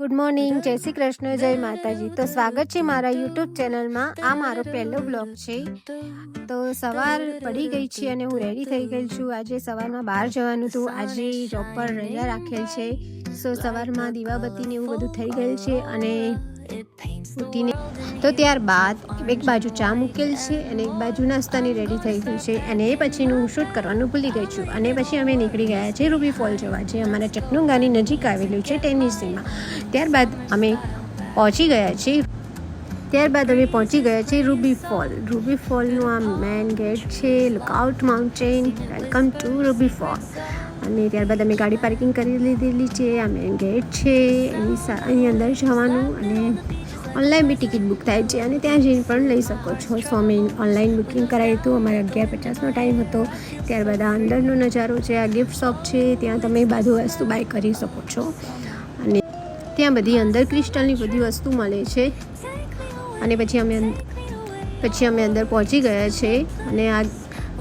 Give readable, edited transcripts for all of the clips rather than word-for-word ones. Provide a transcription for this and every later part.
Good morning, જય શ્રી કૃષ્ણ, જય માતાજી। તો સ્વાગત છે મારા યુટ્યુબ ચેનલમાં। આ મારો પહેલો બ્લોગ છે। તો સવાર પડી ગઈ છે અને હું રેડી થઈ ગઈ છું। આજે સવારમાં બહાર જવાનું હતું। આજે જોબ પર રજા રાખેલ છે। સો સવારમાં દીવાબત્તીને એવું બધું થઈ ગયેલ છે અને ઉઠીને તો ત્યારબાદ એક બાજુ ચા મૂકેલ છે અને એક બાજુ નાસ્તાની રેડી થઈ ગઈ છે અને એ પછીનું હું શૂટ કરવાનું ભૂલી ગઈ છું અને પછી અમે નીકળી ગયા છે રૂબી ફોલ જવા, જે અમારા ચકનુંગાની નજીક આવેલું છે ટેનિસીમાં। ત્યારબાદ અમે પહોંચી ગયા છે રૂબી ફોલ। રૂબી ફોલનું આ મેન ગેટ છે, lookout mountain, welcome to Ruby fall. અને ત્યારબાદ અમે ગાડી પાર્કિંગ કરી લીધેલી છે। આ મેન ગેટ છે, એની અંદર જવાનું અને ઓનલાઈન બી ટિકિટ બુક થાય છે અને ત્યાં જઈને પણ લઈ શકો છો। સો અમે ઓનલાઈન બુકિંગ કરાવ્યું હતું। અમારે 11:50નો ટાઈમ હતો। ત્યારબાદ આ અંદરનો નજારો છે, આ ગિફ્ટ શોપ છે, ત્યાં તમે બધું વસ્તુ બાય કરી શકો છો અને ત્યાં બધી અંદર ક્રિસ્ટલની બધી વસ્તુ મળે છે। અને પછી અમે અંદર પહોંચી ગયા છે અને આ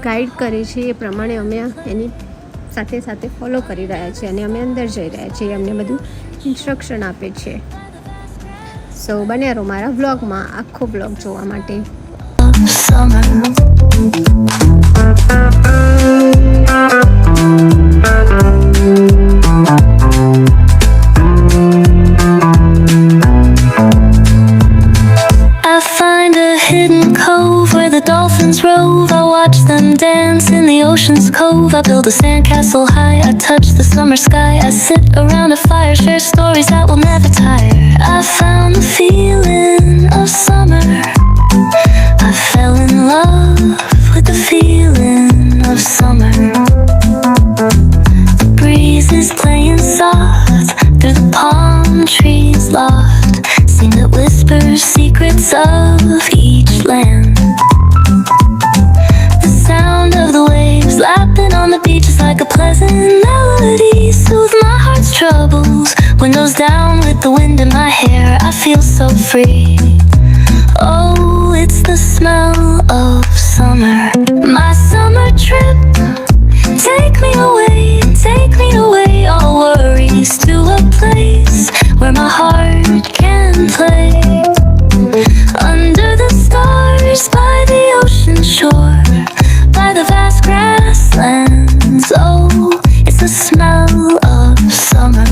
ગાઈડ કરે છે એ પ્રમાણે અમે એની સાથે ફોલો કરી રહ્યા છીએ અને અમે અંદર જઈ રહ્યા છીએ। અમને બધું ઇન્સ્ટ્રક્શન આપે છે। સો બન્યા રહો મારા વ્લોગમાં, આખો વ્લોગ જોવા માટે। Dolphins rove, I watch them dance in the ocean's cove. I build a sandcastle high, I touch the summer sky. I sit around a fire, share stories that will never tire. I found the feeling of summer. I fell in love with the feeling of summer. The breeze is playing soft through the palm trees loft. Seem to whisper secrets of each land. Sound of the waves lapping on the beach is like a pleasant melody. Soothe my heart's troubles. Windows down with the wind in my hair, I feel so free. Oh, it's the smell of summer. My summer trip. Take me away, all worries to a place where my heart can play. Under the stars by the ocean shore, by the vast grasslands. Oh, it's the smell of summer.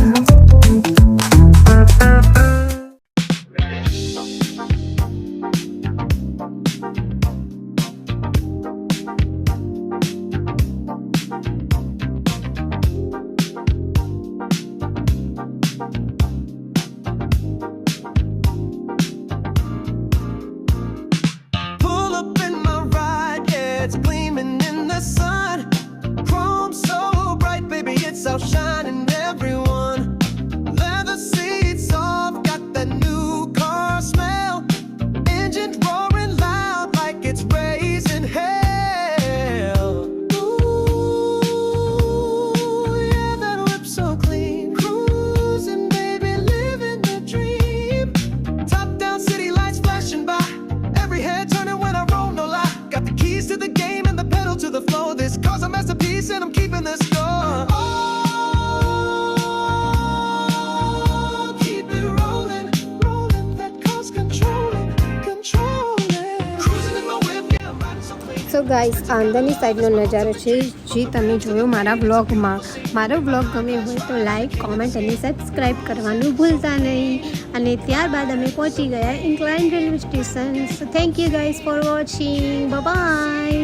It's gleaming in the sun, chrome so bright, baby, it's outshining everyone. Leather seats off, got that new car smell, engine roaring loud like it's raising hell. Ooh, yeah, that whip so clean, cruising, baby, living the dream. Top down city lights flashing by, every head turning when I roll, no lie. Got the keys to the game and the pedal to the floor. This car's a masterpiece and I'm keeping the score. Oh, keep it rolling, rolling. That car's controlling. Cruising in my whip, yeah, I'm riding so clean. So guys, આ અંદરની સાઈડનો નજારો છે જે તમે જોયો મારા બ્લોગમાં। મારો બ્લોગ ગમે હોય તો લાઈક, કોમેન્ટ અને સબસ્ક્રાઈબ કરવાનું ભૂલતા નહીં। અને ત્યારબાદ અમે પહોંચી ગયા incline railway station. So thank you guys for watching, bye bye.